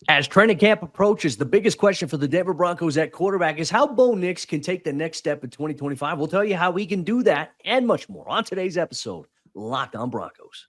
As training camp approaches, the biggest question for the Denver Broncos at quarterback is how Bo Nix can take the next step in 2025. We'll tell you how he can do that and much more on today's episode, Locked On Broncos.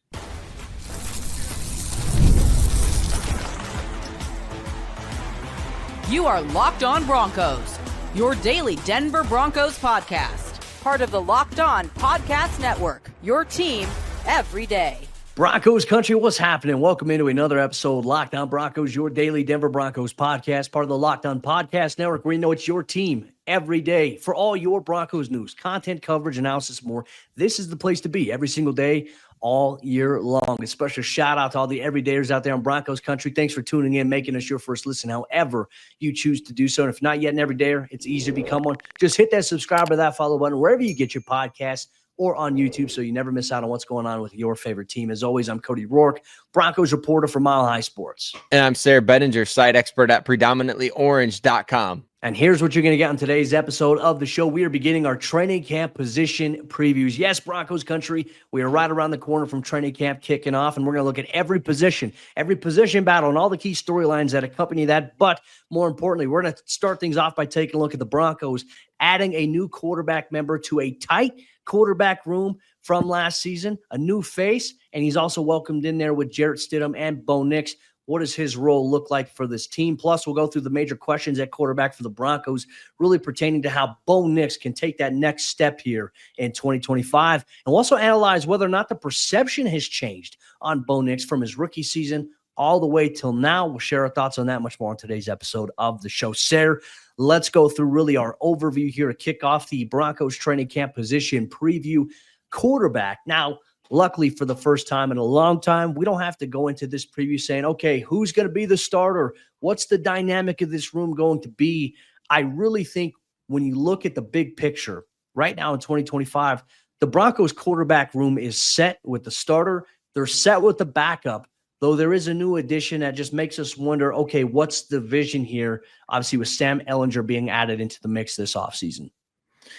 You are Locked On Broncos, your daily Denver Broncos podcast. Part of the Locked On Podcast Network, your team every day. Broncos Country, what's happening? Welcome into another episode, Locked On Broncos, your daily Denver Broncos podcast, part of the Locked On Podcast Network, where you know it's your team every day for all your Broncos news, content, coverage, analysis, more. This is the place to be every single day, all year long. A special shout out to all the everydayers out there in Broncos Country. Thanks for tuning in, making us your first listen, however you choose to do so. And if not yet an everydayer, it's easy to become one. Just hit that subscribe or that follow button wherever you get your podcasts, or on YouTube, so you never miss out on what's going on with your favorite team. As always, I'm Cody Roark, Broncos reporter for Mile High Sports. And I'm Sayre Bedinger, site expert at predominantlyorange.com. And here's what you're going to get on today's episode of the show. We are beginning our training camp position previews. Yes, Broncos Country, we are right around the corner from training camp kicking off, and we're going to look at every position battle, and all the key storylines that accompany that. But more importantly, we're going to start things off by taking a look at the Broncos adding a new quarterback member to a tight quarterback room from last season, a new face, and he's also welcomed in there with Jarrett Stidham and Bo Nix. What does his role look like for this team? Plus, we'll go through the major questions at quarterback for the Broncos, really pertaining to how Bo Nix can take that next step here in 2025. And we'll also analyze whether or not the perception has changed on Bo Nix from his rookie season all the way till now. We'll share our thoughts on that much more on today's episode of the show. Sayre, let's go through really our overview here to kick off the Broncos training camp position preview. Quarterback. Now, luckily for the first time in a long time, we don't have to go into this preview saying, okay, who's going to be the starter? What's the dynamic of this room going to be? I really think when you look at the big picture right now in 2025, the Broncos quarterback room is set with the starter. They're set with the backup. Though there is a new addition that just makes us wonder, okay, what's the vision here? Obviously, with Sam Ehlinger being added into the mix this offseason.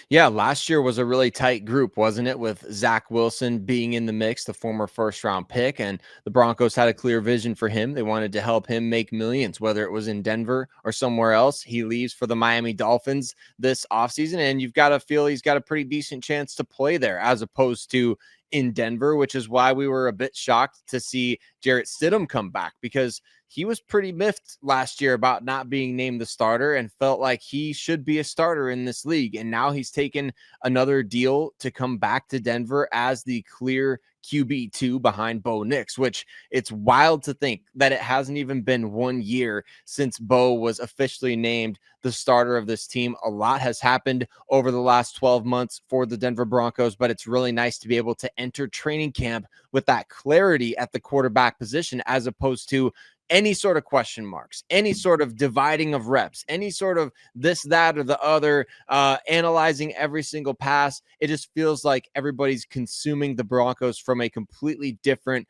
Yeah, last year was a really tight group, wasn't it? With Zach Wilson being in the mix, the former first-round pick, and the Broncos had a clear vision for him. They wanted to help him make millions, whether it was in Denver or somewhere else. He leaves for the Miami Dolphins this offseason, and you've got to feel he's got a pretty decent chance to play there as opposed to in Denver, which is why we were a bit shocked to see Jarrett Stidham come back, because he was pretty miffed last year about not being named the starter and felt like he should be a starter in this league. And now he's taken another deal to come back to Denver as the clear QB2 behind Bo Nix, which it's wild to think that it hasn't even been 1 year since Bo was officially named the starter of this team. A lot has happened over the last 12 months for the Denver Broncos, but it's really nice to be able to enter training camp with that clarity at the quarterback position, as opposed to any sort of question marks, any sort of dividing of reps, any sort of this, that, or the other, analyzing every single pass. It just feels like everybody's consuming the Broncos from a completely different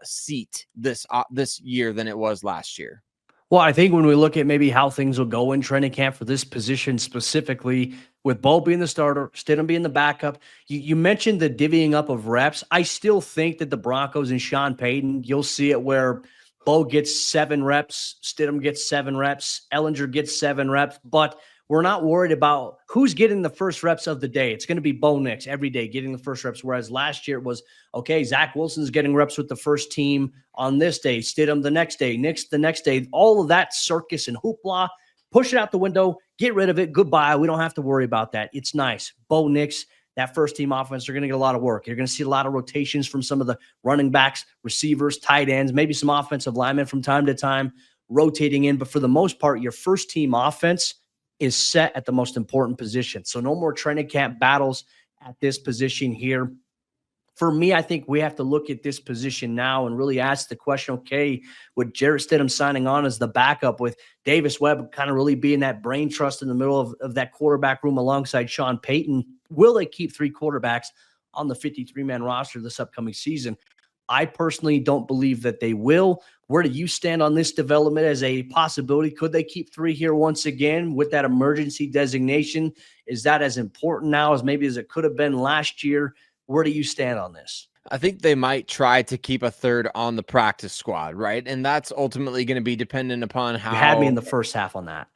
seat this year than it was last year. Well, I think when we look at maybe how things will go in training camp for this position specifically, with Bo being the starter, Stidham being the backup, you mentioned the divvying up of reps. I still think that the Broncos and Sean Payton, you'll see it where Bo gets 7 reps, Stidham gets 7 reps, Ehlinger gets 7 reps, but we're not worried about who's getting the first reps of the day. It's going to be Bo Nix every day getting the first reps, whereas last year it was, okay, Zach Wilson's getting reps with the first team on this day, Stidham the next day, Nix the next day. All of that circus and hoopla, push it out the window, get rid of it, goodbye. We don't have to worry about that. It's nice. Bo Nix, that first team offense, they're going to get a lot of work. You're going to see a lot of rotations from some of the running backs, receivers, tight ends, maybe some offensive linemen from time to time rotating in. But for the most part, your first team offense is set at the most important position. So no more training camp battles at this position here. For me, I think we have to look at this position now and really ask the question, okay, with Jarrett Stidham signing on as the backup, with Davis Webb kind of really being that brain trust in the middle of that quarterback room alongside Sean Payton, will they keep 3 quarterbacks on the 53-man roster this upcoming season? I personally don't believe that they will. Where do you stand on this development as a possibility? Could they keep 3 here once again with that emergency designation? Is that as important now as maybe as it could have been last year? Where do you stand on this? I think they might try to keep a third on the practice squad, right? And that's ultimately going to be dependent upon You had me in how. the first half on that.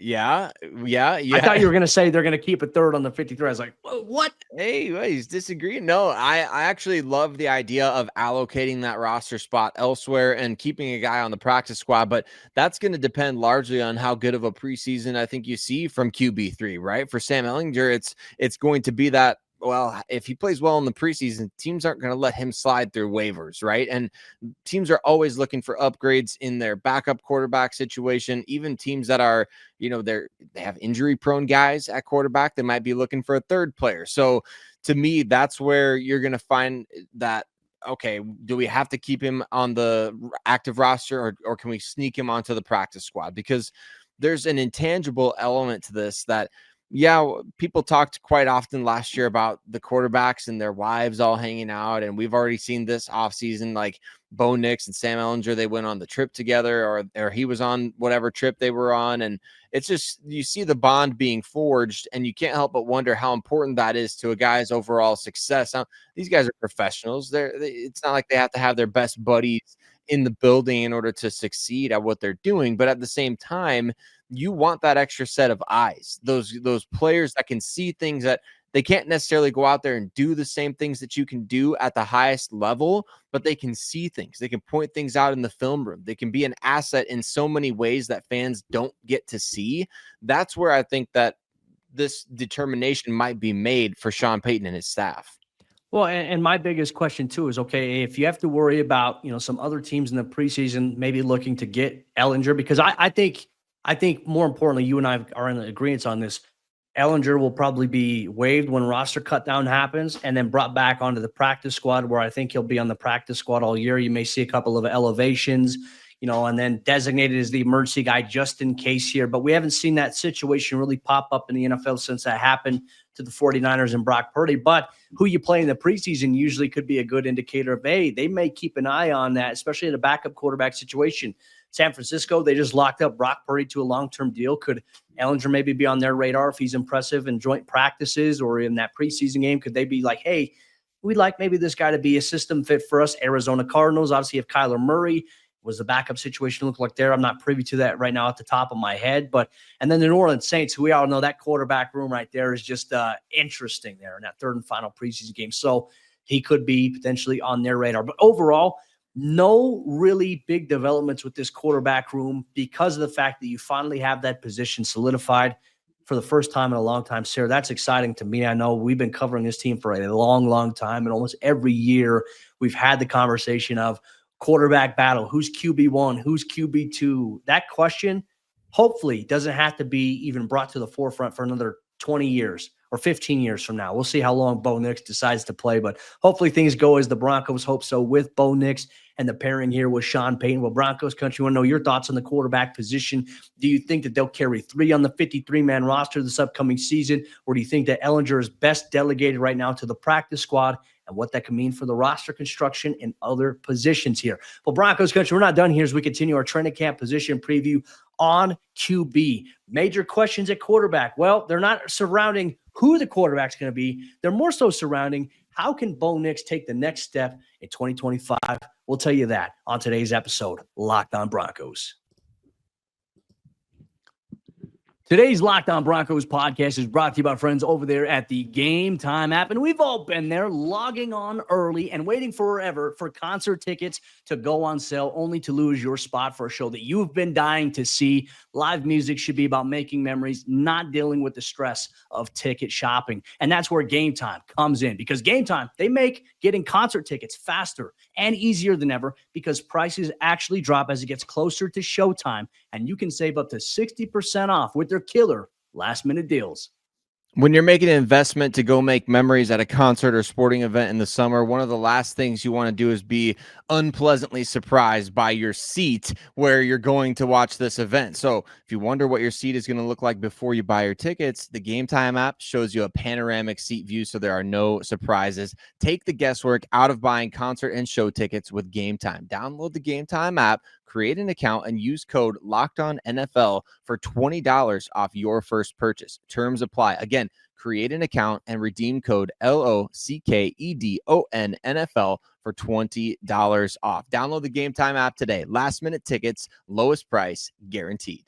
Yeah, yeah, I thought yeah. you were going to say they're going to keep a third on the 53. I was like, what? Hey, wait, he's disagreeing. No, I actually love the idea of allocating that roster spot elsewhere and keeping a guy on the practice squad, but that's going to depend largely on how good of a preseason I think you see from QB3, right? For Sam Ehlinger, it's going to be that, well, if he plays well in the preseason, teams aren't going to let him slide through waivers, right? And teams are always looking for upgrades in their backup quarterback situation. Even teams that are, they have injury prone guys at quarterback, they might be looking for a third player. So to me, that's where you're going to find that. Okay, do we have to keep him on the active roster, or can we sneak him onto the practice squad? Because there's an intangible element to this that, yeah, people talked quite often last year about the quarterbacks and their wives all hanging out. And we've already seen this offseason, like Bo Nix and Sam Ehlinger, they went on the trip together, or he was on whatever trip they were on. And it's just, you see the bond being forged, and you can't help but wonder how important that is to a guy's overall success. Now, these guys are professionals. It's not like they have to have their best buddies in the building in order to succeed at what they're doing. But at the same time, you want that extra set of eyes, those players that can see things that they can't necessarily go out there and do the same things that you can do at the highest level, but they can see things. They can point things out in the film room. They can be an asset in so many ways that fans don't get to see. That's where I think that this determination might be made for Sean Payton and his staff. Well, and my biggest question too is, okay, if you have to worry about, some other teams in the preseason maybe looking to get Ehlinger, because I think more importantly, you and I are in agreement on this. Ehlinger will probably be waived when roster cut down happens and then brought back onto the practice squad, where I think he'll be on the practice squad all year. You may see a couple of elevations, and then designated as the emergency guy just in case here. But we haven't seen that situation really pop up in the NFL since that happened to the 49ers and Brock Purdy. But who you play in the preseason usually could be a good indicator of, hey, they may keep an eye on that, especially in a backup quarterback situation. San Francisco, they just locked up Brock Purdy to a long-term deal. Could Ehlinger maybe be on their radar if he's impressive in joint practices or in that preseason game? Could they be like, hey, we'd like maybe this guy to be a system fit for us? Arizona Cardinals, obviously, if Kyler Murray was the backup situation look like there? I'm not privy to that right now at the top of my head. And then the New Orleans Saints, who we all know, that quarterback room right there is just interesting there in that third and final preseason game. So he could be potentially on their radar. But overall, no really big developments with this quarterback room because of the fact that you finally have that position solidified for the first time in a long time. Sayre, that's exciting to me. I know we've been covering this team for a long, long time, and almost every year we've had the conversation of quarterback battle. Who's QB1? Who's QB2? That question hopefully doesn't have to be even brought to the forefront for another 20 years or 15 years from now. We'll see how long Bo Nix decides to play, but hopefully things go as the Broncos hope so with Bo Nix and the pairing here with Sean Payton. Well, Broncos Country, want to know your thoughts on the quarterback position. Do you think that they'll carry 3 on the 53-man roster this upcoming season, or do you think that Ehlinger is best delegated right now to the practice squad, and what that can mean for the roster construction and other positions here? Well, Broncos Country, we're not done here as we continue our training camp position preview on QB. Major questions at quarterback. Well, they're not surrounding who the quarterback's going to be. They're more so surrounding how can Bo Nix take the next step in 2025. We'll tell you that on today's episode, Locked On Broncos. Today's Locked On Broncos podcast is brought to you by friends over there at the Gametime app. And we've all been there, logging on early and waiting forever for concert tickets to go on sale, only to lose your spot for a show that you've been dying to see. Live music should be about making memories, not dealing with the stress of ticket shopping. And that's where Gametime comes in, because Gametime, they make getting concert tickets faster and easier than ever, because prices actually drop as it gets closer to showtime. And you can save up to 60% off with their killer last-minute deals. When you're making an investment to go make memories at a concert or sporting event in the summer, one of the last things you want to do is be unpleasantly surprised by your seat where you're going to watch this event. So if you wonder what your seat is going to look like before you buy your tickets, the Gametime app shows you a panoramic seat view, so there are no surprises. Take the guesswork out of buying concert and show tickets with Gametime. Download the Gametime app, Create an account and use code LOCKEDONNFL for $20 off your first purchase. Terms apply. Again, create an account and redeem code LOCKEDONNFL for $20 off. Download the Gametime app today. Last minute tickets, lowest price guaranteed.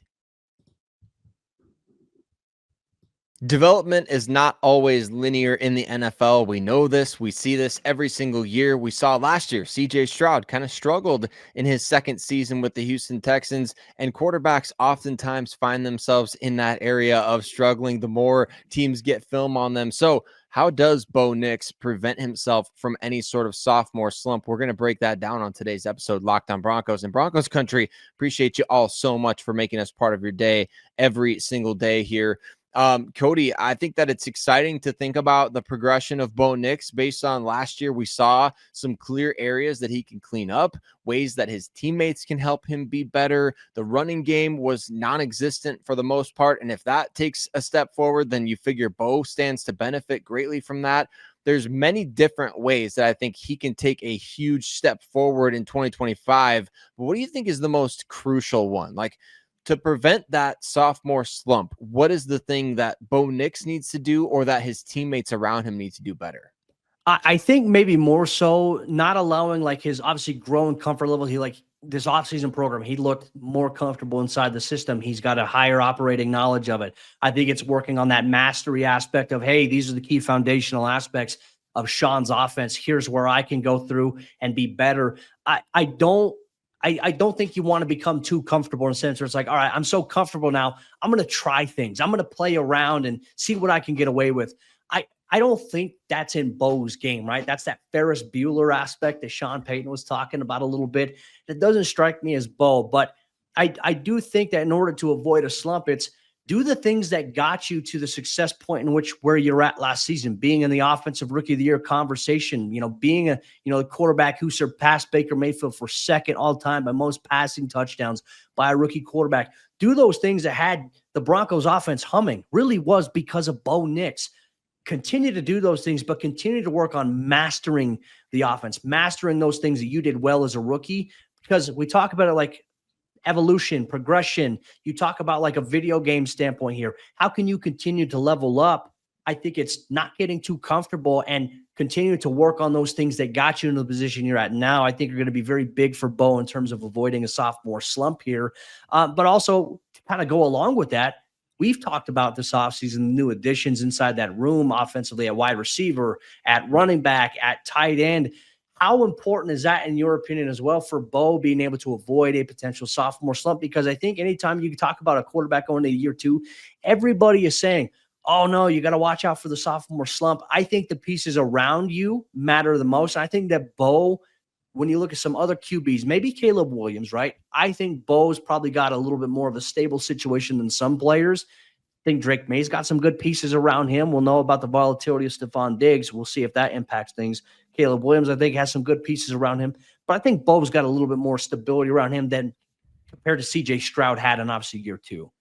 Development is not always linear in the NFL. We know this. We see this every single year. We saw last year, CJ Stroud kind of struggled in his second season with the Houston Texans, and quarterbacks oftentimes find themselves in that area of struggling the more teams get film on them. So how does Bo Nix prevent himself from any sort of sophomore slump? We're going to break that down on today's episode, Locked On Broncos. And Broncos Country, appreciate you all so much for making us part of your day every single day here. Cody, I think that it's exciting to think about the progression of Bo Nix based on last year. We saw some clear areas that he can clean up, ways that his teammates can help him be better. The running game was non-existent for the most part. And if that takes a step forward, then you figure Bo stands to benefit greatly from that. There's many different ways that I think he can take a huge step forward in 2025. But what do you think is the most crucial one? Like, to prevent that sophomore slump, what is the thing that Bo Nix needs to do or that his teammates around him need to do better? I think maybe more so not allowing like his obviously growing comfort level. He like this offseason program, he looked more comfortable inside the system. He's got a higher operating knowledge of it. I think it's working on that mastery aspect of, hey, these are the key foundational aspects of Sean's offense. Here's where I can go through and be better. I don't think you want to become too comfortable in a sense where it's like, all right, I'm so comfortable now, I'm going to try things. I'm going to play around and see what I can get away with. I don't think that's in Bo's game, right? That's that Ferris Bueller aspect that Sean Payton was talking about a little bit. That doesn't strike me as Bo, but I do think that in order to avoid a slump, it's do the things that got you to the success point in which where you're at last season, being in the offensive rookie of the year conversation, being the quarterback who surpassed Baker Mayfield for second all time by most passing touchdowns by a rookie quarterback. Do those things that had the Broncos offense humming really was because of Bo Nix. Continue to do those things, but continue to work on mastering the offense, mastering those things that you did well as a rookie, because we talk about it like evolution, progression. You talk about like a video game standpoint here. How can you continue to level up? I think it's not getting too comfortable and continue to work on those things that got you into the position you're at now. I think are going to be very big for Bo in terms of avoiding a sophomore slump here. But also to kind of go along with that, we've talked about this offseason, new additions inside that room, offensively at wide receiver, at running back, at tight end. How important is that, in your opinion, as well, for Bo being able to avoid a potential sophomore slump? Because I think anytime you talk about a quarterback going into year two, everybody is saying, oh, no, you got to watch out for the sophomore slump. I think the pieces around you matter the most. I think that Bo, when you look at some other QBs, maybe Caleb Williams, right? I think Bo's probably got a little bit more of a stable situation than some players. I think Drake May's got some good pieces around him. We'll know about the volatility of Stephon Diggs. We'll see if that impacts things. Caleb Williams, I think, has some good pieces around him. But I think Bo's got a little bit more stability around him than compared to CJ Stroud had in obviously year two.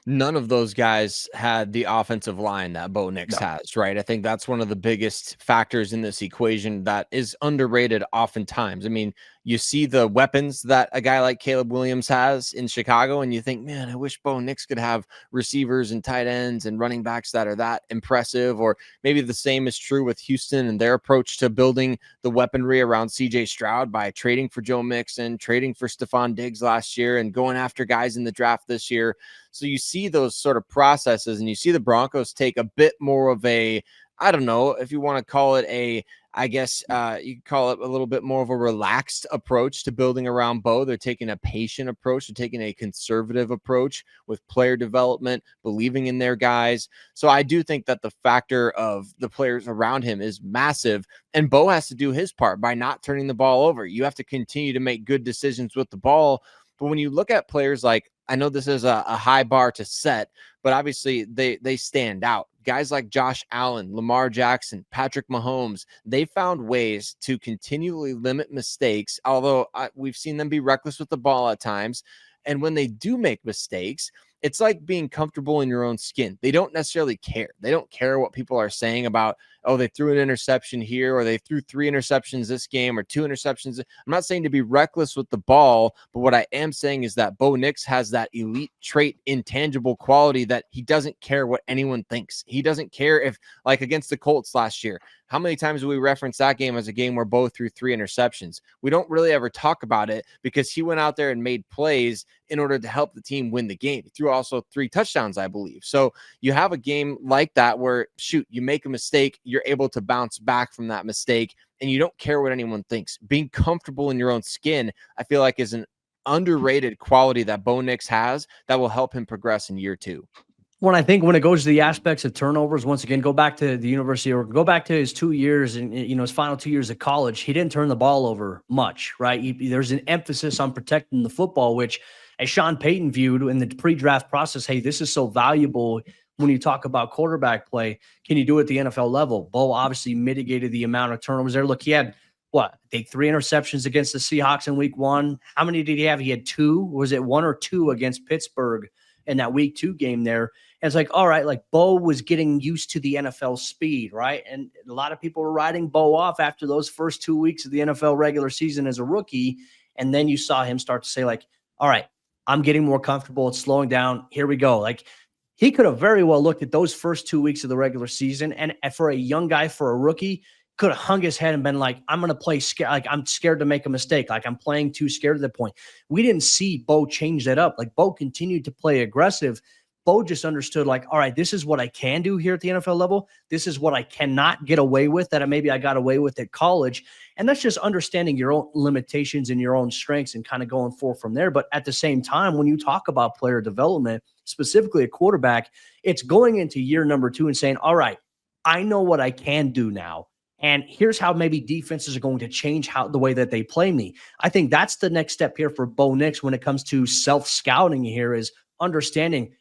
None of those guys had the offensive line that Bo Nix has, right? I think that's one of the biggest factors in this equation that is underrated oftentimes. I mean, you see the weapons that a guy like Caleb Williams has in Chicago, and you think, man, I wish Bo Nix could have receivers and tight ends and running backs that are that impressive. Or maybe the same is true with Houston and their approach to building the weaponry around CJ Stroud by trading for Joe Mixon, trading for Stephon Diggs last year, and going after guys in the draft this year. So you see those sort of processes, and you see the Broncos take a bit more of a, I don't know if you want to call it a, I guess you could call it a little bit more of a relaxed approach to building around Bo. They're taking a patient approach. They're taking a conservative approach with player development, believing in their guys. So I do think that the factor of the players around him is massive, and Bo has to do his part by not turning the ball over. You have to continue to make good decisions with the ball. But when you look at players like, I know this is a high bar to set, but obviously they stand out. Guys like Josh Allen, Lamar Jackson, Patrick Mahomes, they found ways to continually limit mistakes, although we've seen them be reckless with the ball at times. And when they do make mistakes, it's like being comfortable in your own skin. They don't necessarily care. They don't care what people are saying about, oh, they threw an interception here, or they threw 3 interceptions this game, or 2 interceptions. I'm not saying to be reckless with the ball, but what I am saying is that Bo Nix has that elite trait, intangible quality that he doesn't care what anyone thinks. He doesn't care if, like against the Colts last year, how many times do we reference that game as a game where Bo threw 3 interceptions? We don't really ever talk about it because he went out there and made plays in order to help the team win the game. He threw also 3 touchdowns, I believe. So you have a game like that where, shoot, you make a mistake, you're able to bounce back from that mistake, and you don't care what anyone thinks. Being comfortable in your own skin, I feel like, is an underrated quality that Bo Nix has that will help him progress in year 2. When I think when it goes to the aspects of turnovers, once again, go back to the university or go back to his 2 years and, his final 2 years of college, he didn't turn the ball over much, right? There's an emphasis on protecting the football, which as Sean Payton viewed in the pre-draft process, hey, this is so valuable when you talk about quarterback play. Can you do it at the NFL level? Bo obviously mitigated the amount of turnovers there. Look, he had I think 3 interceptions against the Seahawks in week 1. How many did he have? He had 2. Was it 1 or 2 against Pittsburgh in that week 2 game there? And it's like, all right, like Bo was getting used to the NFL speed, right? And a lot of people were writing Bo off after those first 2 weeks of the NFL regular season as a rookie. And then you saw him start to say like, all right, I'm getting more comfortable. It's slowing down. Here we go. Like he could have very well looked at those first 2 weeks of the regular season. And for a young guy, for a rookie, could have hung his head and been like, I'm going to play scared. Like I'm scared to make a mistake. Like I'm playing too scared at that point. We didn't see Bo change that up. Like Bo continued to play aggressive. Bo just understood like, all right, this is what I can do here at the NFL level. This is what I cannot get away with that maybe I got away with at college. And that's just understanding your own limitations and your own strengths and kind of going forward from there. But at the same time, when you talk about player development, specifically a quarterback, it's going into year number 2 and saying, all right, I know what I can do now. And here's how maybe defenses are going to change the way that they play me. I think that's the next step here for Bo Nix when it comes to self-scouting here is understanding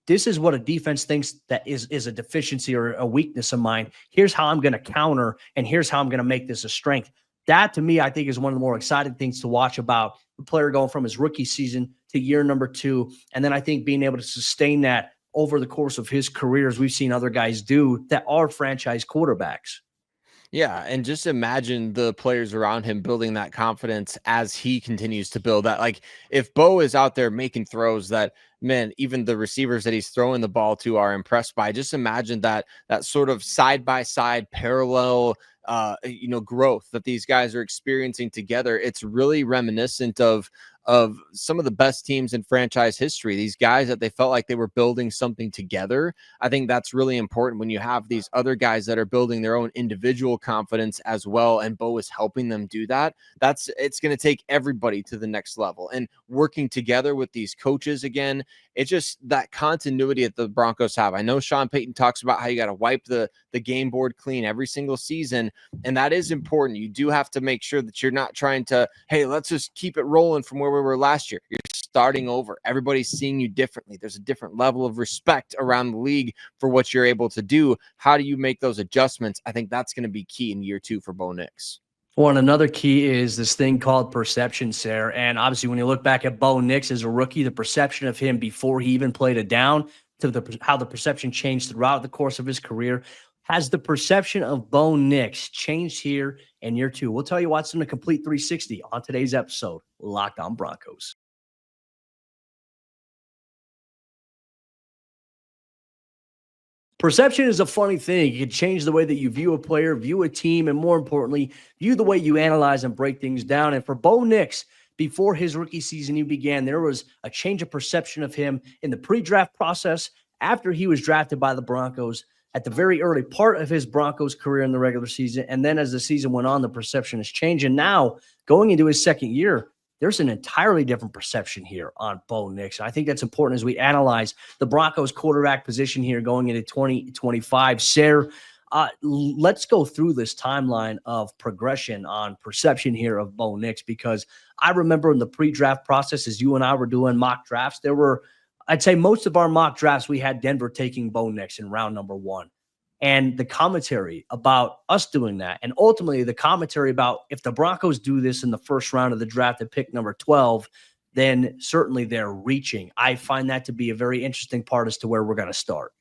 this is what a defense thinks that is a deficiency or a weakness of mine. Here's how I'm going to counter, and here's how I'm going to make this a strength. That, to me, I think is one of the more exciting things to watch about the player going from his rookie season to year number 2. And then I think being able to sustain that over the course of his career, as we've seen other guys do that are franchise quarterbacks. Yeah, and just imagine the players around him building that confidence as he continues to build that. Like if Bo is out there making throws that, man, even the receivers that he's throwing the ball to are impressed by. Just imagine that sort of side-by-side parallel growth that these guys are experiencing together. It's really reminiscent of some of the best teams in franchise history. These guys that they felt like they were building something together. I think that's really important when you have these other guys that are building their own individual confidence as well, and Bo is helping them do that. It's going to take everybody to the next level, and working together with these coaches again. It's just that continuity that the Broncos have. I know Sean Payton talks about how you got to wipe the game board clean every single season, and that is important. You do have to make sure that you're not trying to, hey, let's just keep it rolling from where we were last year. You're starting over. Everybody's seeing you differently. There's a different level of respect around the league for what you're able to do. How do you make those adjustments? I think that's going to be key in year 2 for Bo Nix. Well, and another key is this thing called perception, Sayre. And obviously, when you look back at Bo Nix as a rookie, the perception of him before he even played a down to how the perception changed throughout the course of his career. Has the perception of Bo Nix changed here in year 2? We'll tell you what's in a complete 360 on today's episode, Locked On Broncos. Perception is a funny thing. It can change the way that you view a player, view a team, and more importantly, view the way you analyze and break things down. And for Bo Nix, before his rookie season even began, there was a change of perception of him in the pre-draft process, after he was drafted by the Broncos, at the very early part of his Broncos career in the regular season. And then as the season went on, the perception has changed. And now, going into his second year, there's an entirely different perception here on Bo Nix. I think that's important as we analyze the Broncos quarterback position here going into 2025. Sayre, let's go through this timeline of progression on perception here of Bo Nix, because I remember in the pre-draft process, as you and I were doing mock drafts, there were, I'd say most of our mock drafts, we had Denver taking Bo Nix in round number 1. And the commentary about us doing that, and ultimately the commentary about if the Broncos do this in the first round of the draft at pick number 12, then certainly they're reaching. I find that to be a very interesting part as to where we're going to start.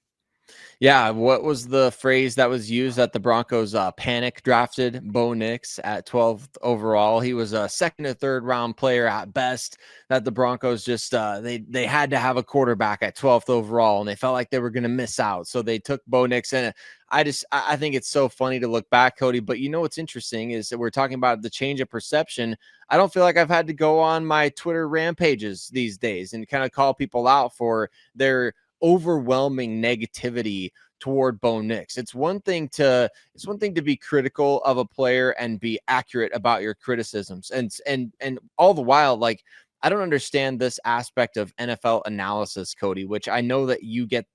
Yeah, what was the phrase that was used that the Broncos panic drafted Bo Nix at 12th overall? He was a second or third round player at best, that the Broncos just they had to have a quarterback at 12th overall, and they felt like they were going to miss out. So they took Bo Nix, and I think it's so funny to look back, Cody. But you know what's interesting is that we're talking about the change of perception. I don't feel like I've had to go on my Twitter rampages these days and kind of call people out for their overwhelming negativity toward Bo Nix. It's one thing to be critical of a player and be accurate about your criticisms, and all the while, like, I don't understand this aspect of NFL analysis, Cody, which I know that you get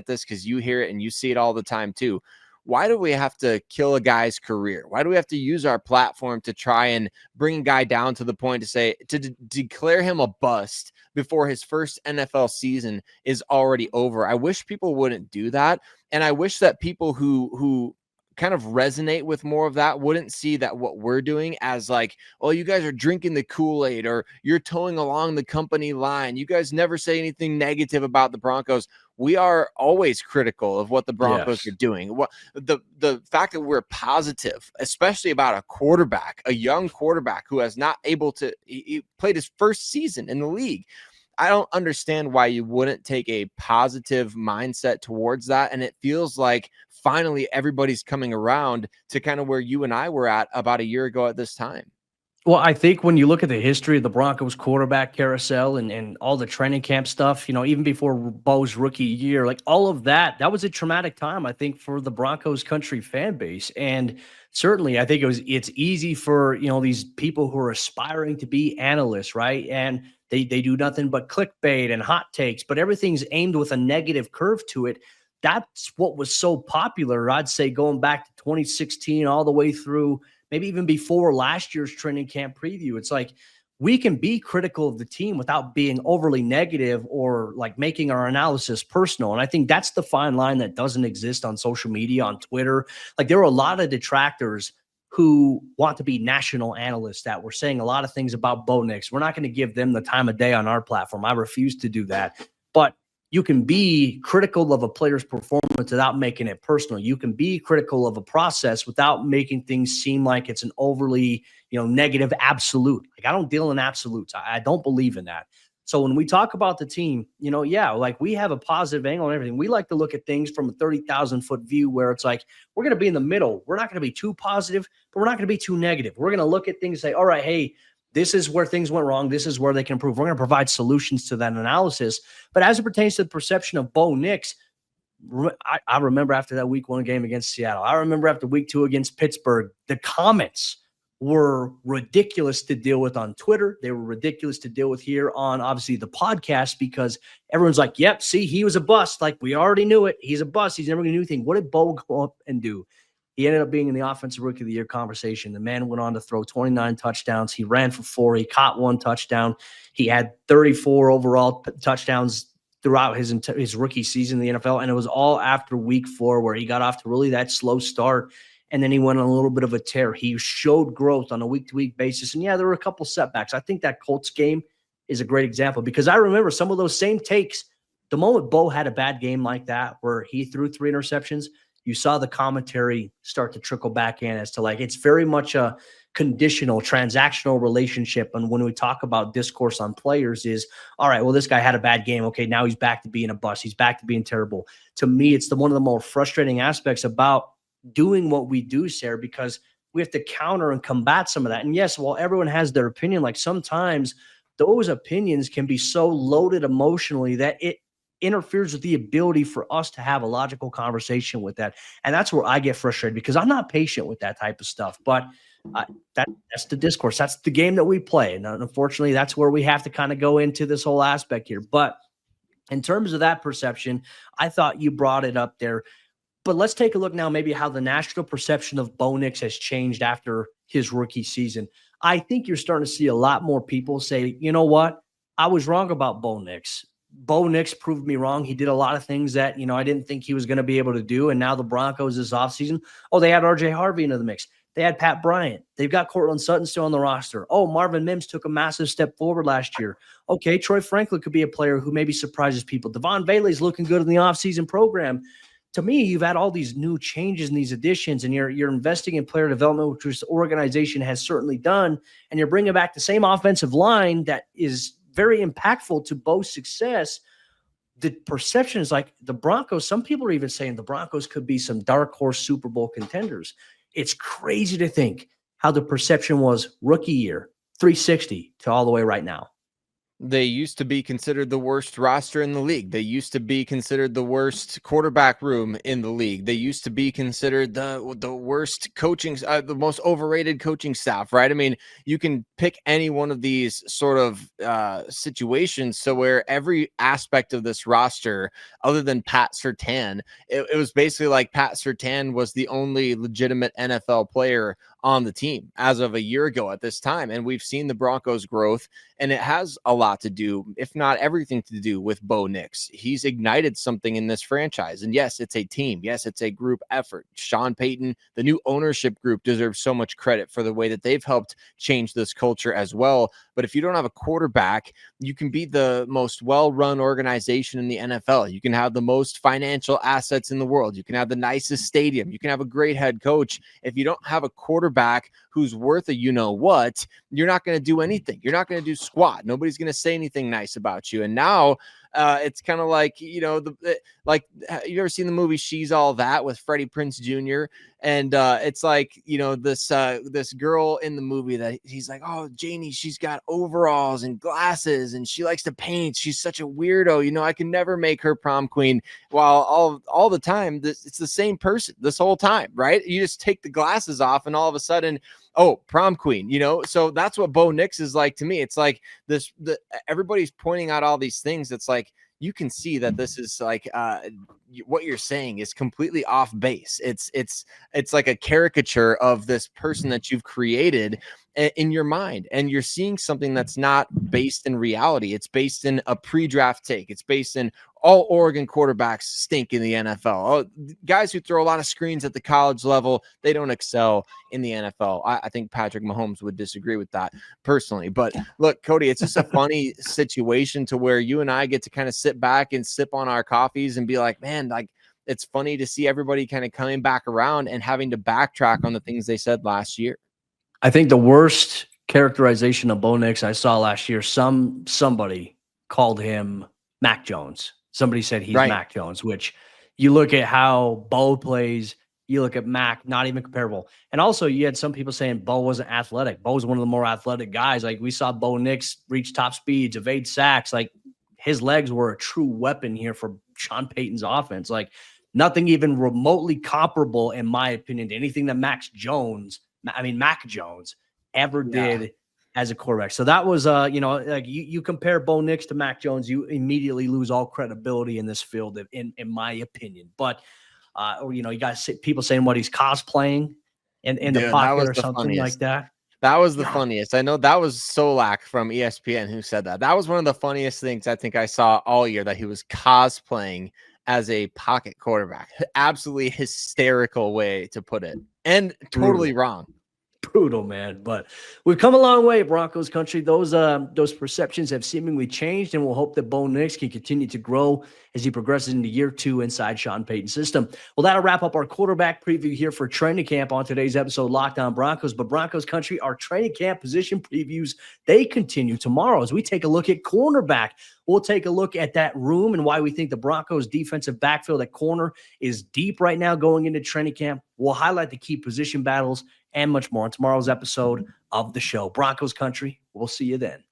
this because you hear it and you see it all the time too. Why do we have to kill a guy's career? Why do we have to use our platform to try and bring a guy down to the point to say, to declare him a bust before his first NFL season is already over? I wish people wouldn't do that. And I wish that people who kind of resonate with more of that wouldn't see that what we're doing as like, oh, you guys are drinking the Kool-Aid, or you're towing along the company line. You guys never say anything negative about the Broncos. We are always critical of what the Broncos are doing. What the fact that we're positive, especially about a quarterback, a young quarterback who has not able to, he played his first season in the league. I don't understand why you wouldn't take a positive mindset towards that. And it feels like finally everybody's coming around to kind of where you and I were at about a year ago at this time. Well, I think when you look at the history of the Broncos quarterback carousel and all the training camp stuff, even before Bo's rookie year, like all of that was a traumatic time, I think, for the Broncos Country fan base. And certainly I think it's easy for, these people who are aspiring to be analysts, right? And they do nothing but clickbait and hot takes, but everything's aimed with a negative curve to it. That's what was so popular, I'd say, going back to 2016 all the way through maybe even before last year's training camp preview. It's like we can be critical of the team without being overly negative or like making our analysis personal. And I think that's the fine line that doesn't exist on social media, on Twitter. Like there are a lot of detractors who want to be national analysts that were saying a lot of things about Bo Nix. We're not going to give them the time of day on our platform. I refuse to do that. But you can be critical of a player's performance without making it personal. You can be critical of a process without making things seem like it's an overly, negative absolute. Like I don't deal in absolutes. I don't believe in that. So when we talk about the team, like we have a positive angle and everything. We like to look at things from a 30,000-foot view where it's like, we're going to be in the middle. We're not going to be too positive, but we're not going to be too negative. We're going to look at things and say, all right, hey, this is where things went wrong. This is where they can improve. We're going to provide solutions to that analysis. But as it pertains to the perception of Bo Nix, I remember after that week 1 game against Seattle, I remember after week 2 against Pittsburgh, the comments were ridiculous to deal with on Twitter. They were ridiculous to deal with here on, obviously, the podcast, because everyone's like, yep, see, he was a bust. Like, we already knew it. He's a bust. He's never going to do anything. What did Bo go up and do? He ended up being in the Offensive Rookie of the Year conversation. The man went on to throw 29 touchdowns. He ran for 4. He caught 1 touchdown. He had 34 overall touchdowns throughout his rookie season in the NFL. And it was all after week 4 where he got off to really that slow start. And then he went on a little bit of a tear. He showed growth on a week-to-week basis. And, yeah, there were a couple setbacks. I think that Colts game is a great example because I remember some of those same takes. The moment Bo had a bad game like that where he threw 3 interceptions, you saw the commentary start to trickle back in as to like, it's very much a conditional, transactional relationship. And when we talk about discourse on players is, all right, well, this guy had a bad game. Okay, now he's back to being a bust. He's back to being terrible. To me, it's one of the more frustrating aspects about doing what we do, Sayre, because we have to counter and combat some of that. And yes, while everyone has their opinion, like sometimes those opinions can be so loaded emotionally that it interferes with the ability for us to have a logical conversation with that. And that's where I get frustrated because I'm not patient with that type of stuff. But that's the discourse. That's the game that we play. And unfortunately, that's where we have to kind of go into this whole aspect here. But in terms of that perception, I thought you brought it up there. But let's take a look now maybe how the national perception of Bo Nix has changed after his rookie season. I think you're starting to see a lot more people say, you know what? I was wrong about Bo Nix. Bo Nix proved me wrong. He did a lot of things that, I didn't think he was going to be able to do. And now the Broncos this offseason, they had RJ Harvey into the mix. They had Pat Bryant. They've got Cortland Sutton still on the roster. Oh, Marvin Mims took a massive step forward last year. Okay, Troy Franklin could be a player who maybe surprises people. Devon Bailey's looking good in the offseason program. To me, you've had all these new changes and these additions, and you're investing in player development, which this organization has certainly done, and you're bringing back the same offensive line that is very impactful to Bo's success. The perception is like the Broncos, some people are even saying the Broncos could be some dark horse Super Bowl contenders. It's crazy to think how the perception was rookie year, 360 to all the way right now. They used to be considered the worst roster in the league. They used to be considered the worst quarterback room in the league. They used to be considered the worst coaching, the most overrated coaching staff, right? I mean, you can pick any one of these sort of situations. So where every aspect of this roster, other than Pat Surtain, it was basically like Pat Surtain was the only legitimate NFL player on the team as of a year ago at this time. And we've seen the Broncos' growth, and it has a lot to do, if not everything to do, with Bo Nix. He's ignited something in this franchise. And yes, it's a team. Yes, it's a group effort. Sean Payton, the new ownership group, deserves so much credit for the way that they've helped change this culture as well. But if you don't have a quarterback, you can be the most well-run organization in the NFL. You can have the most financial assets in the world. You can have the nicest stadium. You can have a great head coach. If you don't have a quarterback who's worth a you-know-what, you're not going to do anything. You're not going to do squat. Nobody's going to say anything nice about you. And now it's kind of like, like, you ever seen the movie She's All That with Freddie Prinze Jr.? And it's like, this girl in the movie that he's like, oh, Janie, she's got overalls and glasses and she likes to paint. She's such a weirdo. I can never make her prom queen. While all the time, it's the same person this whole time, right? You just take the glasses off and all of a sudden, oh, prom queen, so that's what Bo Nix is like to me. It's like everybody's pointing out all these things. It's like, you can see that this is like what you're saying is completely off base. It's like a caricature of this person that you've created in your mind, and you're seeing something that's not based in reality. It's based in a pre-draft take. It's based in all Oregon quarterbacks stink in the NFL. Guys who throw a lot of screens at the college level, they don't excel in the NFL. I think Patrick Mahomes would disagree with that personally. But look, Cody, it's just a funny situation to where you and I get to kind of sit back and sip on our coffees and be like, man, like, it's funny to see everybody kind of coming back around and having to backtrack on the things they said last year. I think the worst characterization of Bo Nix I saw last year, somebody called him Mac Jones. Somebody said he's right. Mac Jones, which you look at how Bo plays, you look at Mac, not even comparable. And also you had some people saying Bo wasn't athletic. Bo's one of the more athletic guys. Like, we saw Bo Nix reach top speeds, evade sacks. Like, his legs were a true weapon here for Sean Payton's offense. Like, nothing even remotely comparable, in my opinion, to anything that Mac Jones ever did as a quarterback. So that was, like, you compare Bo Nix to Mac Jones, you immediately lose all credibility in this field, in my opinion. But, you got people saying what he's cosplaying in the pocket or something funniest. Like that. That was the funniest. I know that was Solak from ESPN who said that. That was one of the funniest things I think I saw all year, that he was cosplaying as a pocket quarterback. Absolutely hysterical way to put it, and totally wrong. Brutal, man. But we've come a long way, Broncos country. Those perceptions have seemingly changed, and we'll hope that Bo Nix can continue to grow as he progresses into year 2 inside Sean Payton's system. Well, that'll wrap up our quarterback preview here for training camp on today's episode, Locked On Broncos. But Broncos country, our training camp position previews, they continue tomorrow as we take a look at cornerback. We'll take a look at that room and why we think the Broncos defensive backfield at corner is deep right now going into training camp. We'll highlight the key position battles and much more on tomorrow's episode of the show. Broncos country, we'll see you then.